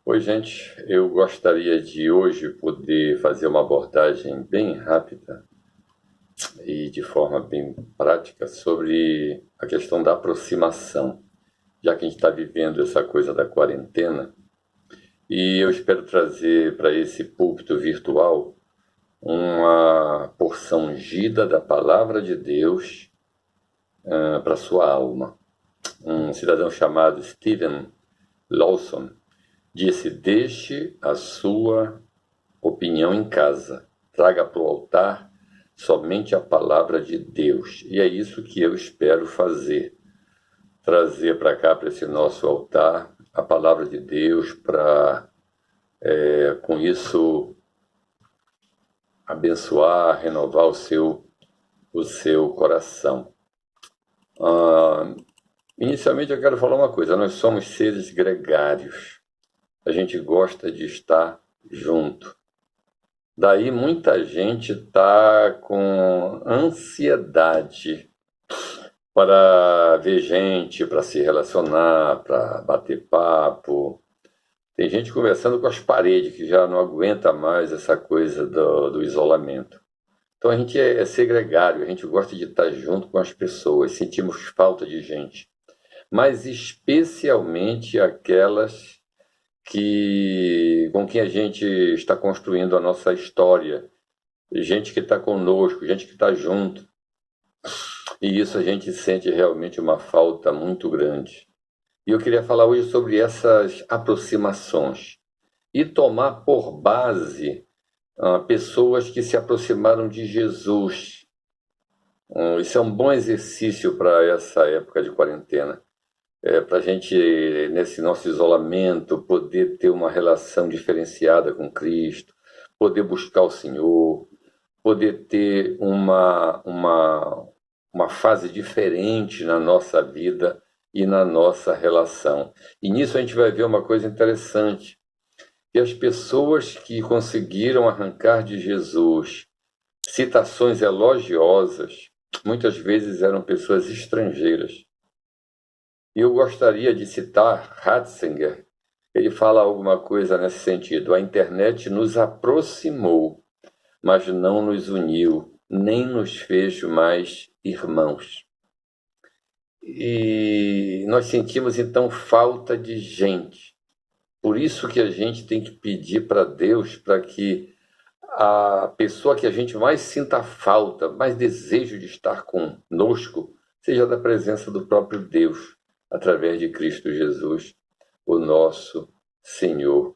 Oi, gente. Eu gostaria de hoje poder fazer uma abordagem bem rápida e de forma bem prática sobre a questão da aproximação, já que a gente está vivendo essa coisa da quarentena. E eu espero trazer para esse púlpito virtual uma porção ungida da palavra de Deus para sua alma. Um cidadão chamado Stephen Lawson disse: deixe a sua opinião em casa, traga para o altar somente a palavra de Deus. E é isso que eu espero fazer, trazer para cá, para esse nosso altar, a palavra de Deus, para com isso abençoar, renovar o seu coração. Inicialmente eu quero falar uma coisa: nós somos seres gregários, a gente gosta de estar junto. Daí muita gente está com ansiedade para ver gente, para se relacionar, para bater papo. Tem gente conversando com as paredes, que já não aguenta mais essa coisa do isolamento. Então a gente é ser gregário, a gente gosta de estar junto com as pessoas, sentimos falta de gente. Mas especialmente aquelas com quem a gente está construindo a nossa história, gente que está conosco, gente que está junto. E isso a gente sente realmente uma falta muito grande. E eu queria falar hoje sobre essas aproximações e tomar por base pessoas que se aproximaram de Jesus. Isso é um bom exercício para essa época de quarentena. Para a gente, nesse nosso isolamento, poder ter uma relação diferenciada com Cristo, poder buscar o Senhor, poder ter uma fase diferente na nossa vida e na nossa relação. E nisso a gente vai ver uma coisa interessante, que as pessoas que conseguiram arrancar de Jesus citações elogiosas, muitas vezes eram pessoas estrangeiras. E eu gostaria de citar Ratzinger. Ele fala alguma coisa nesse sentido: a internet nos aproximou, mas não nos uniu, nem nos fez mais irmãos. E nós sentimos então falta de gente. Por isso que a gente tem que pedir para Deus para que a pessoa que a gente mais sinta falta, mais desejo de estar conosco, seja da presença do próprio Deus, através de Cristo Jesus, o nosso Senhor.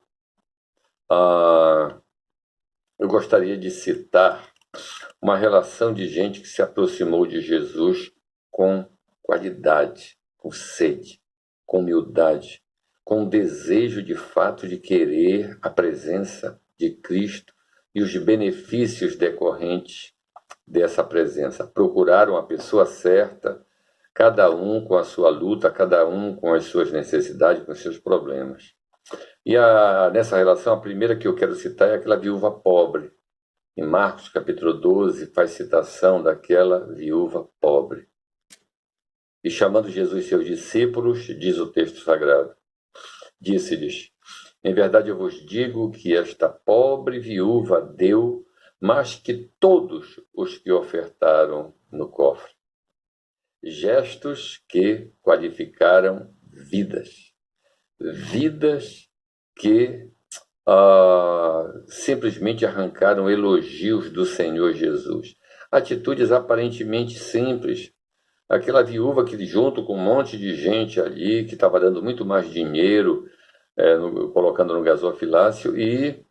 Eu gostaria de citar uma relação de gente que se aproximou de Jesus com qualidade, com sede, com humildade, com desejo de fato de querer a presença de Cristo e os benefícios decorrentes dessa presença. Procuraram a pessoa certa, cada um com a sua luta, cada um com as suas necessidades, com os seus problemas. E nessa relação, a primeira que eu quero citar é aquela viúva pobre. Em Marcos, capítulo 12, faz citação daquela viúva pobre. E chamando Jesus seus discípulos, diz o texto sagrado, disse-lhes: em verdade eu vos digo que esta pobre viúva deu mais que todos os que ofertaram no cofre. Gestos que qualificaram vidas. Vidas que simplesmente arrancaram elogios do Senhor Jesus. Atitudes aparentemente simples. Aquela viúva que, junto com um monte de gente ali, que estava dando muito mais dinheiro, colocando no gasofilácio, e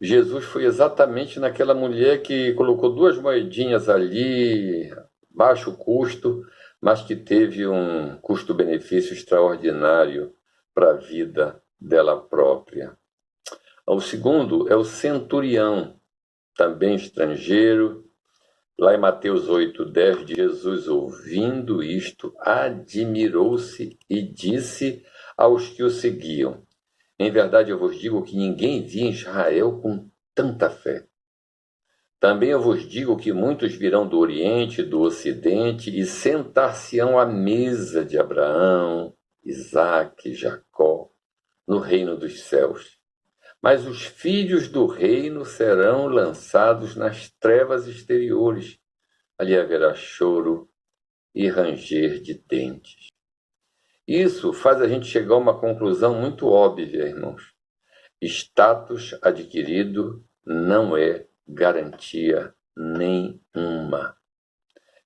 Jesus foi exatamente naquela mulher que colocou 2 moedinhas ali, baixo custo, mas que teve um custo-benefício extraordinário para a vida dela própria. O segundo é o centurião, também estrangeiro. Lá em Mateus 8:10, Jesus, ouvindo isto, admirou-se e disse aos que o seguiam: em verdade eu vos digo que ninguém via em Israel com tanta fé. Também eu vos digo que muitos virão do Oriente, do Ocidente, e sentar-se-ão à mesa de Abraão, Isaque, Jacó, no reino dos céus. Mas os filhos do reino serão lançados nas trevas exteriores. Ali haverá choro e ranger de dentes. Isso faz a gente chegar a uma conclusão muito óbvia, irmãos. Status adquirido não é garantia nenhuma.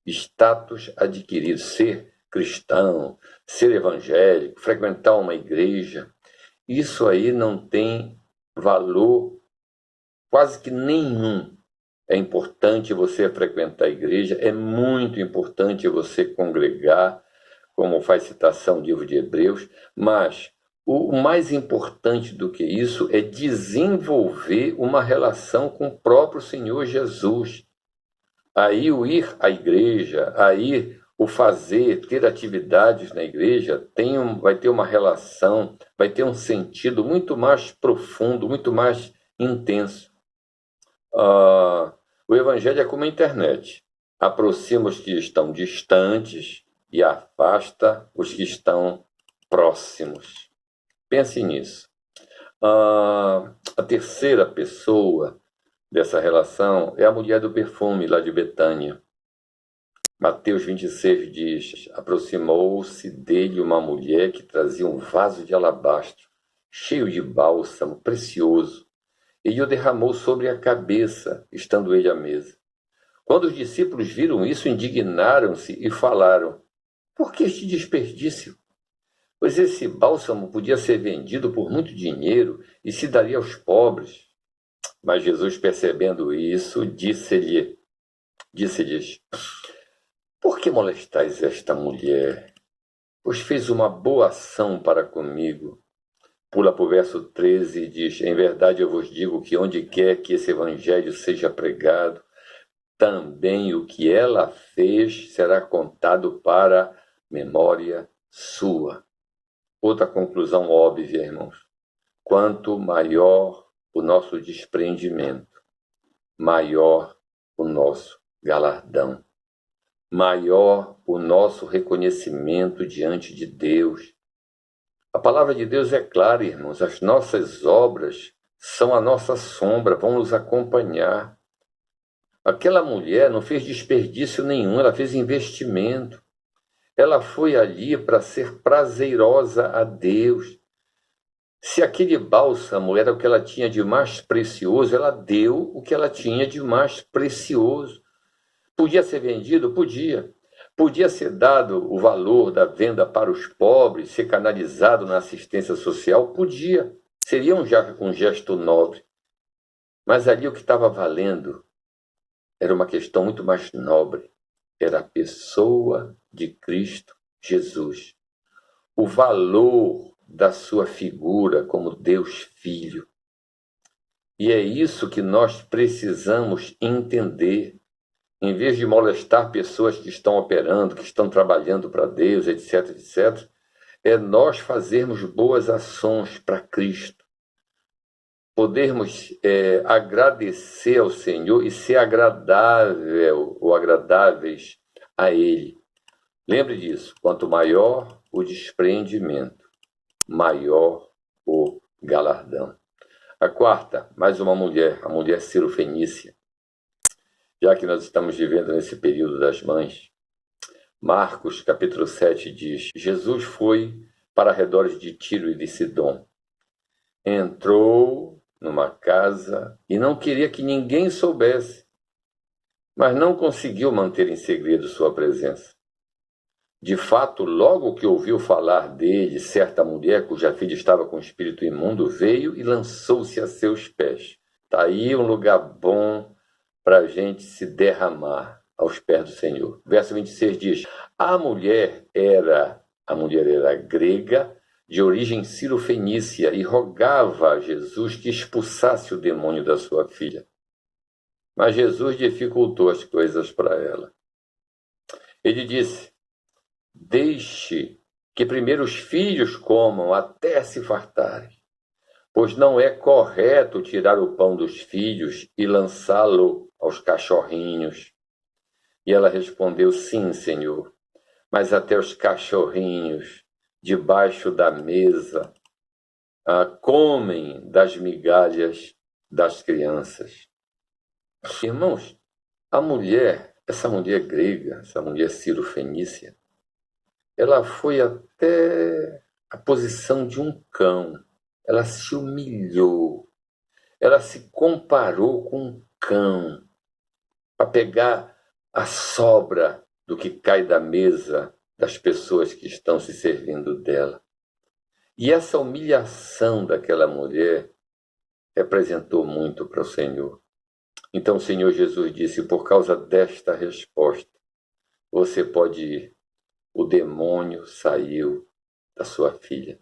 Status adquirido, ser cristão, ser evangélico, frequentar uma igreja, isso aí não tem valor quase que nenhum. É importante você frequentar a igreja, é muito importante você congregar, como faz citação no livro de Hebreus, mas o mais importante do que isso é desenvolver uma relação com o próprio Senhor Jesus. Aí o ir à igreja, aí o fazer, ter atividades na igreja, vai ter uma relação, vai ter um sentido muito mais profundo, muito mais intenso. O evangelho é como a internet. Aproxima os que estão distantes e afasta os que estão próximos. Pense nisso. A terceira pessoa dessa relação é a mulher do perfume lá de Betânia. Mateus 26 diz: aproximou-se dele uma mulher que trazia um vaso de alabastro, cheio de bálsamo precioso, e o derramou sobre a cabeça, estando ele à mesa. Quando os discípulos viram isso, indignaram-se e falaram: por que este desperdício? Pois esse bálsamo podia ser vendido por muito dinheiro e se daria aos pobres. Mas Jesus, percebendo isso, disse-lhes: por que molestais esta mulher? Pois fez uma boa ação para comigo. Pula para o verso 13 e diz: em verdade eu vos digo que onde quer que esse evangelho seja pregado, também o que ela fez será contado para memória sua. Outra conclusão óbvia, irmãos. Quanto maior o nosso desprendimento, maior o nosso galardão, maior o nosso reconhecimento diante de Deus. A palavra de Deus é clara, irmãos. As nossas obras são a nossa sombra, vão nos acompanhar. Aquela mulher não fez desperdício nenhum, ela fez investimento. Ela foi ali para ser prazerosa a Deus. Se aquele bálsamo era o que ela tinha de mais precioso, ela deu o que ela tinha de mais precioso. Podia ser vendido? Podia. Podia ser dado o valor da venda para os pobres, ser canalizado na assistência social? Podia. Seria um gesto nobre. Mas ali o que estava valendo era uma questão muito mais nobre. Era a pessoa de Cristo Jesus. O valor da sua figura como Deus Filho. E é isso que nós precisamos entender. Em vez de molestar pessoas que estão operando, que estão trabalhando para Deus, etc., etc., é nós fazermos boas ações para Cristo. Podermos agradecer ao Senhor e ser agradável ou agradáveis a Ele. Lembre disso, quanto maior o desprendimento, maior o galardão. A quarta, mais uma mulher, a mulher Cirofenícia. Já que nós estamos vivendo nesse período das mães, Marcos capítulo 7 diz: Jesus foi para arredores de Tiro e de Sidom. Entrou numa casa e não queria que ninguém soubesse, mas não conseguiu manter em segredo sua presença. De fato, logo que ouviu falar dele, certa mulher cuja filha estava com espírito imundo veio e lançou-se a seus pés. Está aí um lugar bom para a gente se derramar aos pés do Senhor. Verso 26 diz: a mulher era grega, de origem cirofenícia, e rogava a Jesus que expulsasse o demônio da sua filha. Mas Jesus dificultou as coisas para ela. Ele disse: deixe que primeiro os filhos comam até se fartarem, pois não é correto tirar o pão dos filhos e lançá-lo aos cachorrinhos. E ela respondeu: sim, Senhor, mas até os cachorrinhos debaixo da mesa comem das migalhas das crianças. Irmãos, essa mulher grega, essa mulher cirofenícia, ela foi até a posição de um cão. Ela se humilhou, ela se comparou com um cão para pegar a sobra do que cai da mesa das pessoas que estão se servindo dela. E essa humilhação daquela mulher representou muito para o Senhor. Então o Senhor Jesus disse: por causa desta resposta, você pode ir. O demônio saiu da sua filha.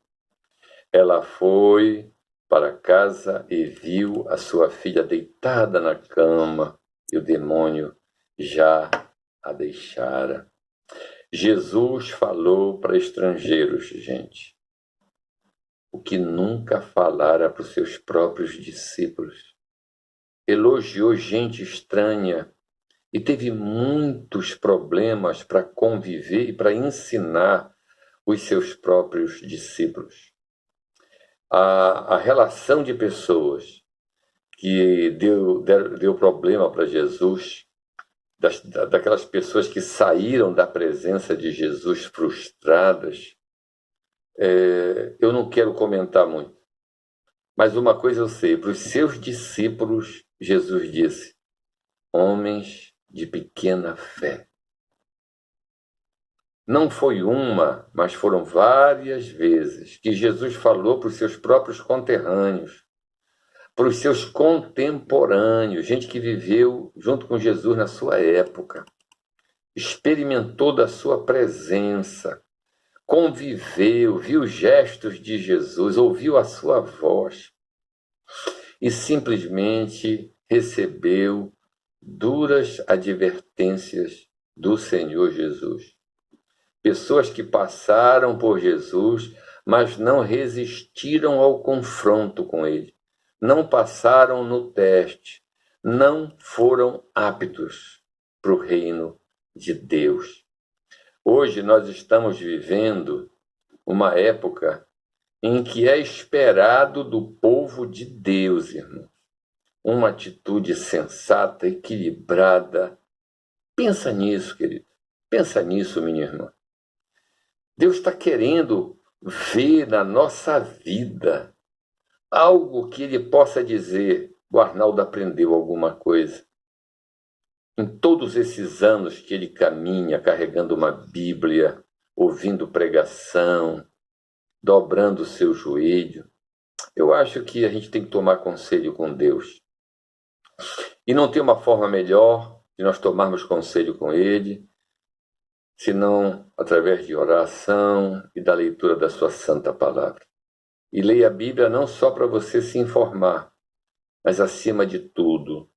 Ela foi para casa e viu a sua filha deitada na cama, e o demônio já a deixara. Jesus falou para estrangeiros, gente, o que nunca falara para os seus próprios discípulos. Elogiou gente estranha e teve muitos problemas para conviver e para ensinar os seus próprios discípulos. A relação de pessoas que deu problema para Jesus, daquelas pessoas que saíram da presença de Jesus frustradas, eu não quero comentar muito. Mas uma coisa eu sei, para os seus discípulos, Jesus disse: homens de pequena fé. Não foi uma, mas foram várias vezes que Jesus falou para os seus próprios conterrâneos, para os seus contemporâneos, gente que viveu junto com Jesus na sua época, experimentou da sua presença, conviveu, viu gestos de Jesus, ouviu a sua voz e simplesmente recebeu duras advertências do Senhor Jesus. Pessoas que passaram por Jesus, mas não resistiram ao confronto com ele. Não passaram no teste. Não foram aptos para o reino de Deus. Hoje nós estamos vivendo uma época em que é esperado do povo de Deus, irmãos, uma atitude sensata, equilibrada. Pensa nisso, querido. Pensa nisso, minha irmã. Deus está querendo ver na nossa vida algo que Ele possa dizer: o Arnaldo aprendeu alguma coisa. Em todos esses anos que ele caminha carregando uma Bíblia, ouvindo pregação, dobrando o seu joelho, eu acho que a gente tem que tomar conselho com Deus. E não tem uma forma melhor de nós tomarmos conselho com Ele, senão através de oração e da leitura da sua santa palavra. E leia a Bíblia não só para você se informar, mas acima de tudo,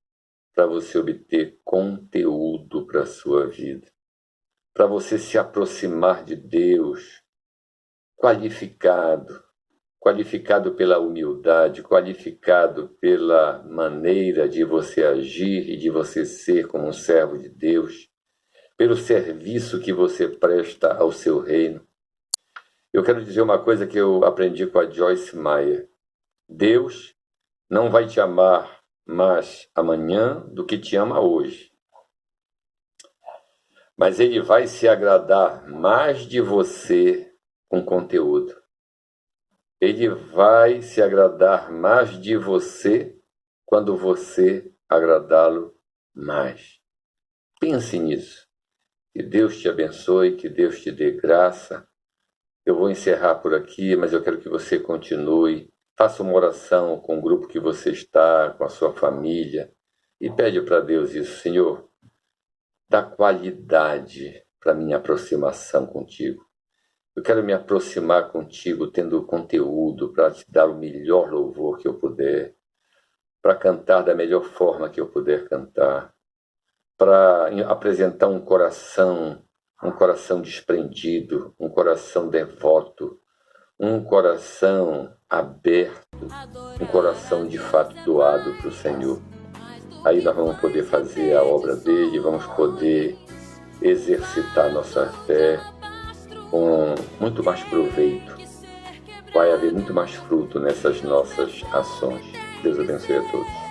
para você obter conteúdo para a sua vida, para você se aproximar de Deus qualificado pela humildade, qualificado pela maneira de você agir e de você ser como um servo de Deus, pelo serviço que você presta ao seu reino. Eu quero dizer uma coisa que eu aprendi com a Joyce Meyer. Deus não vai te amar mais amanhã do que te ama hoje. Mas Ele vai se agradar mais de você com conteúdo. Ele vai se agradar mais de você quando você agradá-lo mais. Pense nisso. Que Deus te abençoe, que Deus te dê graça. Eu vou encerrar por aqui, mas eu quero que você continue. Faça uma oração com o grupo que você está, com a sua família, e pede para Deus isso: Senhor, dá qualidade para a minha aproximação contigo. Eu quero me aproximar contigo tendo conteúdo para te dar o melhor louvor que eu puder, para cantar da melhor forma que eu puder cantar, para apresentar um coração desprendido, um coração devoto, um coração aberto, um coração de fato doado para o Senhor. Aí nós vamos poder fazer a obra dele, vamos poder exercitar nossa fé com muito mais proveito. vai haver muito mais fruto nessas nossas ações. Deus abençoe a todos.